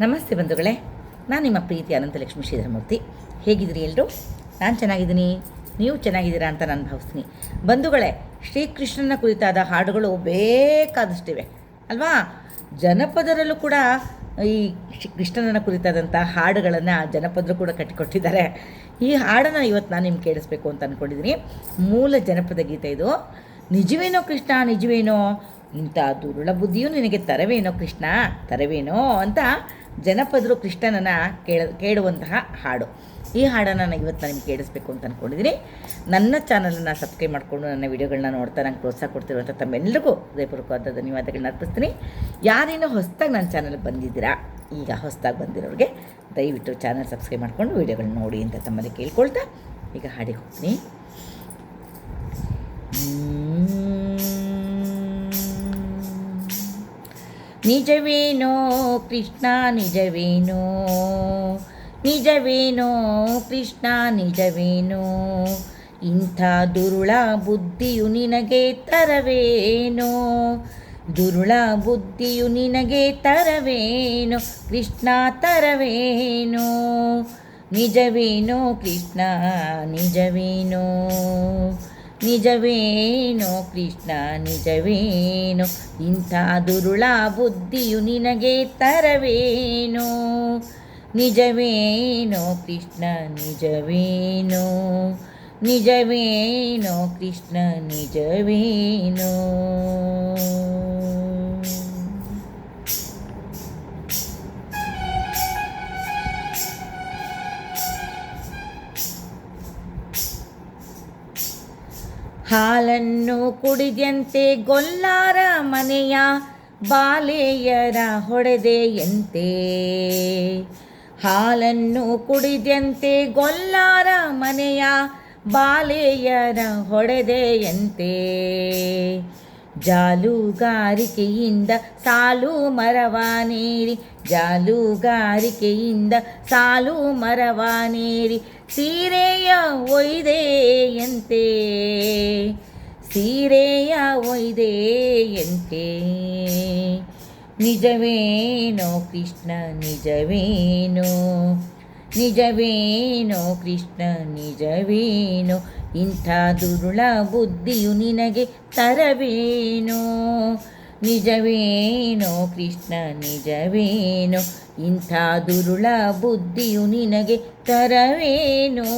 ನಮಸ್ತೆ ಬಂಧುಗಳೇ, ನಾನು ನಿಮ್ಮ ಪ್ರೀತಿ ಅನಂತಲಕ್ಷ್ಮಿ ಶ್ರೀಧರಮೂರ್ತಿ. ಹೇಗಿದ್ದೀರಿ ಎಲ್ಲರೂ? ನಾನು ಚೆನ್ನಾಗಿದ್ದೀನಿ, ನೀವು ಚೆನ್ನಾಗಿದ್ದೀರಾ ಅಂತ ನಾನು ಭಾವಿಸ್ತೀನಿ. ಬಂಧುಗಳೇ, ಶ್ರೀಕೃಷ್ಣನ ಕುರಿತಾದ ಹಾಡುಗಳು ಬೇಕಾದಷ್ಟಿವೆ ಅಲ್ವಾ? ಜನಪದರಲ್ಲೂ ಕೂಡ ಈ ಕೃಷ್ಣನ ಕುರಿತಾದಂಥ ಹಾಡುಗಳನ್ನು ಜನಪದರು ಕೂಡ ಕಟ್ಟಿಕೊಟ್ಟಿದ್ದಾರೆ. ಈ ಹಾಡನ್ನು ಇವತ್ತು ನಾನು ನಿಮ್ಗೆ ಕೇಳಿಸ್ಬೇಕು ಅಂತ ಅಂದ್ಕೊಂಡಿದ್ದೀನಿ. ಮೂಲ ಜನಪದ ಗೀತೆ ಇದು. ನಿಜವೇನೋ ಕೃಷ್ಣ ನಿಜವೇನೋ, ಇಂಥ ದುರುಳ ಬುದ್ಧಿಯೂ ನಿನಗೆ ತರವೇನೋ ಕೃಷ್ಣ ತರವೇನೋ ಅಂತ ಜನಪದರು ಕೃಷ್ಣನನ್ನು ಕೇಳುವಂತಹ ಹಾಡು. ಈ ಹಾಡನ್ನು ನಾನು ಇವತ್ತು ನಿಮ್ಗೆ ಕೇಳಿಸ್ಬೇಕು ಅಂತ ಅಂದ್ಕೊಂಡಿದ್ದೀನಿ. ನನ್ನ ಚಾನಲನ್ನು ಸಬ್ಸ್ಕ್ರೈಬ್ ಮಾಡಿಕೊಂಡು ನನ್ನ ವೀಡಿಯೋಗಳನ್ನ ನೋಡ್ತಾ ನಂಗೆ ಪ್ರೋತ್ಸಾಹ ಕೊಡ್ತಿರುವಂಥ ತಮ್ಮೆಲ್ಲರಿಗೂ ಹೃದಯಪೂರ್ವಕವಾದ ಧನ್ಯವಾದಗಳನ್ನ ಅರ್ಪಿಸ್ತೀನಿ. ಯಾರೇನೋ ಹೊಸದಾಗಿ ನನ್ನ ಚಾನಲ್ಗೆ ಬಂದಿದ್ದೀರಾ, ಈಗ ಹೊಸದಾಗಿ ಬಂದಿರೋರಿಗೆ ದಯವಿಟ್ಟು ಚಾನಲ್ ಸಬ್ಸ್ಕ್ರೈಬ್ ಮಾಡಿಕೊಂಡು ವೀಡಿಯೋಗಳನ್ನ ನೋಡಿ ಅಂತ ತಮ್ಮಲ್ಲಿ ಕೇಳ್ಕೊಳ್ತಾ ಈಗ ಹಾಡಿಗೆ ಹೋಗ್ತೀನಿ. ನಿಜವೇನೋ ಕೃಷ್ಣ ನಿಜವೇನೋ, ನಿಜವೇನೋ ಕೃಷ್ಣ ನಿಜವೇನೋ, ಇಂಥ ದುರುಳ ಬುದ್ಧಿಯು ನಿನಗೆ ತರವೇನೋ, ದುರುಳ ಬುದ್ಧಿಯು ನಿನಗೆ ತರವೇನೋ ಕೃಷ್ಣ ತರವೇನೋ, ನಿಜವೇನೋ ಕೃಷ್ಣ ನಿಜವೇನೋ, ನಿಜವೇನೋ ಕೃಷ್ಣ ನಿಜವೇನೋ, ಇಂಥ ದುರುಳ ಬುದ್ಧಿಯು ನಿನಗೆ ತರವೇನೋ, ನಿಜವೇನೋ ಕೃಷ್ಣ ನಿಜವೇನೋ, ನಿಜವೇನೋ ಕೃಷ್ಣ ನಿಜವೇನೋ. ಹಾಲನ್ನು ಕುಡಿದ್ಯಂತೆ ಗೊಲ್ಲಾರ ಮನೆಯ ಬಾಲೆಯರ ಹೊಡೆದೆಯಂತೆ, ಹಾಲನ್ನು ಕುಡಿದ್ಯಂತೆ ಗೊಲ್ಲಾರ ಮನೆಯ ಬಾಲೆಯರ ಹೊಡೆದೆಯಂತೆ, ಜಾಲುಗಾರಿಕೆಯಿಂದ ಸಾಲು ಮರವಾನೇರಿ, ಜಾಲುಗಾರಿಕೆಯಿಂದ ಸಾಲು ಮರವಾನೇರಿ ಸೀರೆಯ ಒಯ್ದೆಯಂತೆ, ಸೀರೆಯ ಒಯ್ದೆಯಂತೆ, ನಿಜವೇನೋ ಕೃಷ್ಣ ನಿಜವೇನೋ, ನಿಜವೇನೋ ಕೃಷ್ಣ ನಿಜವೇನೋ, ಇಂಥ ದುರುಳ ಬುದ್ಧಿಯು ನಿನಗೆ ತರವೇನೋ, ನಿಜವೇನೋ ಕೃಷ್ಣ ನಿಜವೇನೋ, ಇಂಥ ದುರುಳ ಬುದ್ಧಿಯು ನಿನಗೆ ತರವೇನೋ,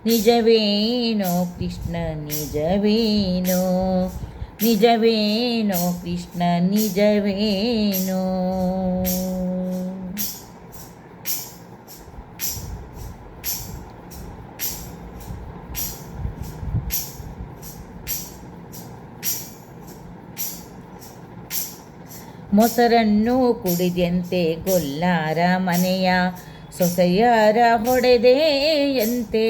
ನಿಜವೇನೋ ಕೃಷ್ಣ ನಿಜವೇನೋ, ನಿಜವೇನೋ ಕೃಷ್ಣ ನಿಜವೇನೋ. ಮೊಸರನ್ನು ಕುಡಿದ್ಯಂತೆ ಗೊಲ್ಲಾರ ಮನೆಯ ಸೊಸೆಯರ ಹೊಡೆದೆಯಂತೆ,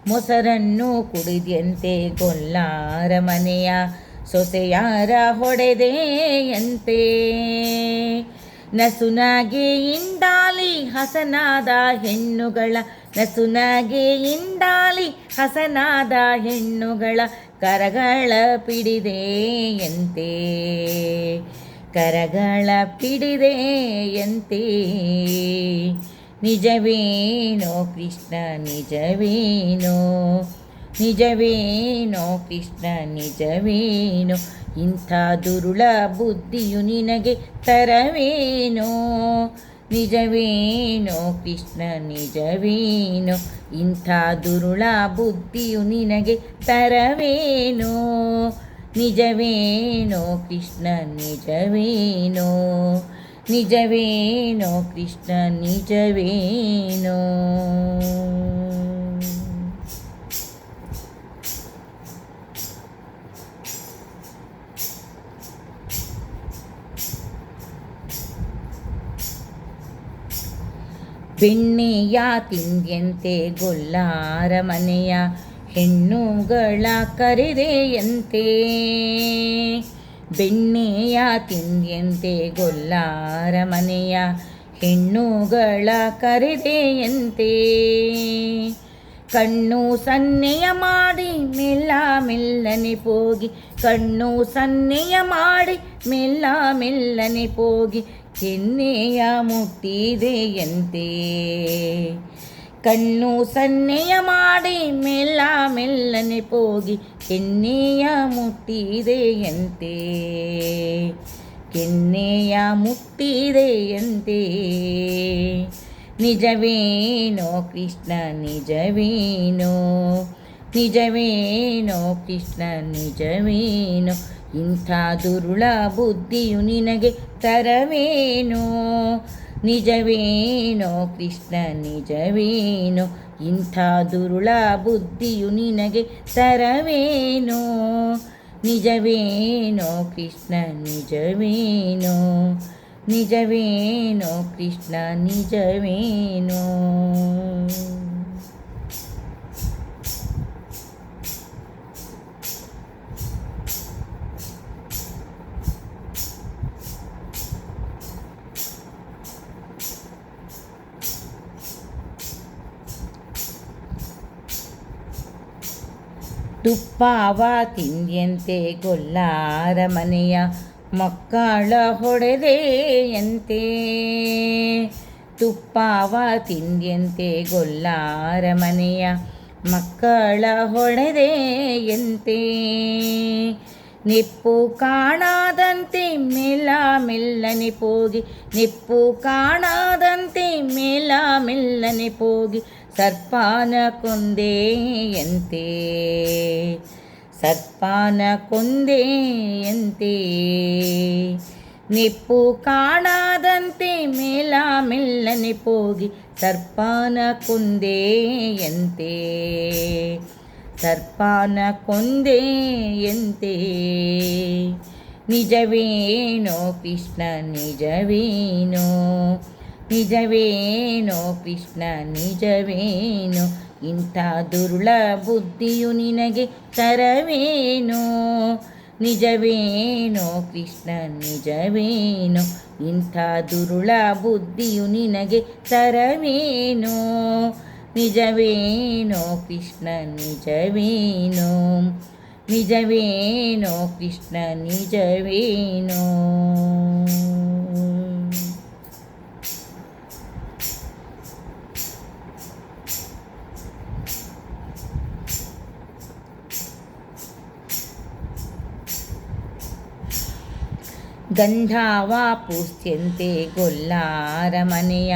ಮೊಸರನ್ನು ಕುಡಿದ್ಯಂತೆ ಗೊಲ್ಲಾರ ಮನೆಯ ಸೊಸೆಯರ ಹೊಡೆದೆಯಂತೆ, ನಸುನಗೆಯಿಂದಾಲಿ ಹಸನಾದ ಹೆಣ್ಣುಗಳ, ನಸುನಗೆಯಿಂದಾಲಿ ಹಸನಾದ ಹೆಣ್ಣುಗಳ ಕರಗಳ ಪಿಡಿದೆಯಂತೆ, ಕರಗಳ ಪಿಡಿದೆಯಂತೆ, ನಿಜವೇನೋ ಕೃಷ್ಣ ನಿಜವೇನೋ, ನಿಜವೇನೋ ಕೃಷ್ಣ ನಿಜವೇನೋ, ಇಂಥ ದುರುಳ ಬುದ್ಧಿಯು ನಿನಗೆ ತರವೇನೋ, ನಿಜವೇನೋ ಕೃಷ್ಣ ನಿಜವೇನೋ, ಇಂಥ ದುರುಳ ಬುದ್ಧಿಯು ನಿನಗೆ ತರವೇನೋ, ನಿಜವೇನೋ ಕೃಷ್ಣ ನಿಜವೇನೋ, ನಿಜವೇನೋ ಕೃಷ್ಣ ನಿಜವೇನೋ. ಬೆಣ್ಣೆಯ ತಿಂದ್ಯಂತೆ ಗೊಲ್ಲಾರ ಮನೆಯ ಹೆಣ್ಣುಗಳ ಕರೆದೆಯಂತೆ, ಬೆಣ್ಣೆಯ ತಿಂದ್ಯಂತೆ ಗೊಲ್ಲಾರ ಮನೆಯ ಹೆಣ್ಣುಗಳ ಕರೆದೆಯಂತೆ, ಕಣ್ಣು ಸನ್ನೆಯ ಮಾಡಿ ಮೆಲ್ಲ ಮೆಲ್ಲನೆ ಹೋಗಿ, ಕಣ್ಣು ಸನ್ನೆಯ ಮಾಡಿ ಮೆಲ್ಲ ಮೆಲ್ಲನೆ ಹೋಗಿ, ಕೆನ್ನೆಯ ಮುಟ್ಟಿದೆಯಂತೆ. ಕಣ್ಣು ಸನ್ನೆಯ ಮಾಡಿ ಮೆಲ್ಲ ಮೆಲ್ಲನೆ ಹೋಗಿ, ಕೆನ್ನೆಯ ಮುಟ್ಟಿದೆಯಂತೆ, ಕೆನ್ನೆಯ ಮುಟ್ಟಿದೆಯಂತೆ. ನಿಜವೇನೋ ಕೃಷ್ಣ ನಿಜವೇನೋ, ನಿಜವೇನೋ ಕೃಷ್ಣ ನಿಜವೇನೋ, ಇಂಥ ದುರುಳ ಬುದ್ಧಿಯು ನಿನಗೆ ತರವೇನೋ. ನಿಜವೇನೋ ಕೃಷ್ಣ ನಿಜವೇನೋ, ಇಂಥ ದುರುಳ ಬುದ್ಧಿಯು ನಿನಗೆ ತರವೇನೋ. ನಿಜವೇನೋ ಕೃಷ್ಣ ನಿಜವೇನೋ, ನಿಜವೇನೋ ಕೃಷ್ಣ ನಿಜವೇನೋ. ತುಪ್ಪವ ತಿಂದ್ಯಂತೆ ಗೊಲ್ಲಾರ ಮನೆಯ ಮಕ್ಕಳ ಹೊಡೆದೆಯಂತೆ. ತುಪ್ಪವ ತಿಂದ್ಯಂತೆ ಗೊಲ್ಲಾರ ಮನೆಯ ಮಕ್ಕಳ ಹೊಡೆದೆಯಂತೆ. ನಿಪ್ಪು ಕಾಣಾದಂತೆ ಮೆಲ್ಲ ಮೆಲ್ಲನೆ ಹೋಗಿ, ನಿಪ್ಪು ಕಾಣಾದಂತೆ ಮೆಲ್ಲ ಮೆಲ್ಲನೆ ಹೋಗಿ, ಸರ್ಪಾನ ಕೊಂದೆಯಂತೆ, ಸರ್ಪಾನ ಕೊಂದೆಯಂತೆ. ನಿಪ್ಪು ಕಾಣಾದಂತೆ ಮೆಲ್ಲ ಮೆಲ್ಲನೆ ಹೋಗಿ, ಸರ್ಪಾನ ಕೊಂದೆಯಂತೆ, ಸರ್ಪಾನ ಕೊಂದೆಯಂತೆ. ನಿಜವೇನೋ ಕೃಷ್ಣ ನಿಜವೇನೋ, ನಿಜವೇನೋ ಕೃಷ್ಣ ನಿಜವೇನೋ, ಇಂಥ ದುರುಳ ಬುದ್ಧಿಯು ನಿನಗೆ ತರವೇನೋ. ನಿಜವೇನೋ ಕೃಷ್ಣ ನಿಜವೇನೋ, ಇಂಥ ದುರುಳ ಬುದ್ಧಿಯು ನಿನಗೆ ತರವೇನೋ. ನಿಜವೇನೋ ಕೃಷ್ಣ ನಿಜವೇನೋ, ನಿಜವೇನೋ ಕೃಷ್ಣ ನಿಜವೇನೋ. ಗಂಧಾವ ಪೂಸ್ತ್ಯಂತೆ ಗೊಲ್ಲಾರ ಮನೆಯ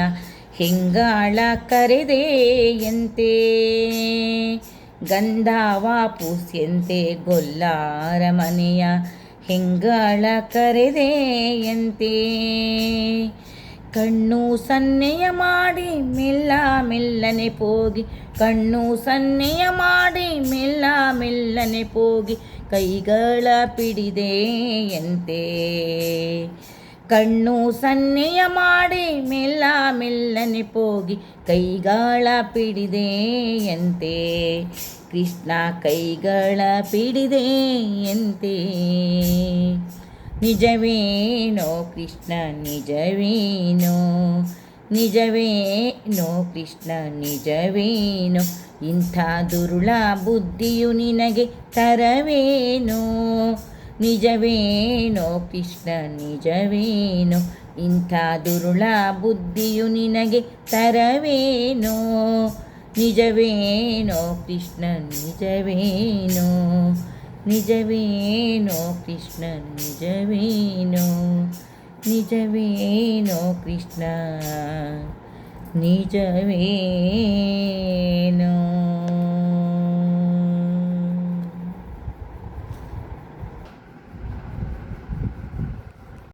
ಹೆಂಗಾಳ ಕರೆದೆಯಂತೆ. ಗಂಧಾವ ಪೂಸ್ತ್ಯಂತೆ ಗೊಲ್ಲಾರ ಮನೆಯ ಹೆಂಗಾಳ ಕರೆದೆಯಂತೆ. ಕಣ್ಣು ಸನ್ನೆಯ ಮಾಡಿ ಮೆಲ್ಲ ಮೆಲ್ಲನೆ ಹೋಗಿ, ಕಣ್ಣು ಸನ್ನೆಯ ಮಾಡಿ ಮೆಲ್ಲ ಮೆಲ್ಲನೆ ಹೋಗಿ, ಕೈಗಳ ಪಿಡಿದೆಯಂತೆ. ಕಣ್ಣು ಸನ್ನೆಯ ಮಾಡಿ ಮೆಲ್ಲ ಮೆಲ್ಲನೆ ಹೋಗಿ, ಕೈಗಳ ಪಿಡಿದೆಯಂತೆ, ಕೃಷ್ಣ ಕೈಗಳ ಪಿಡಿದೆಯಂತೆ. ನಿಜವೇನೋ ಕೃಷ್ಣ ನಿಜವೇನೋ, ನಿಜವೇನೋ ಕೃಷ್ಣ ನಿಜವೇನೋ, ಇಂಥ ದುರುಳ ಬುದ್ಧಿಯು ನಿನಗೆ ತರವೇನೋ. ನಿಜವೇನೋ ಕೃಷ್ಣ ನಿಜವೇನೋ, ಇಂಥ ದುರುಳ ಬುದ್ಧಿಯು ನಿನಗೆ ತರವೇನೋ. ನಿಜವೇನೋ ಕೃಷ್ಣ ನಿಜವೇನೋ, ನಿಜವೇನೋ ಕೃಷ್ಣ ನಿಜವೇನೋ, ನಿಜವೇನೋ ಕೃಷ್ಣ ನಿಜವೇನೋ.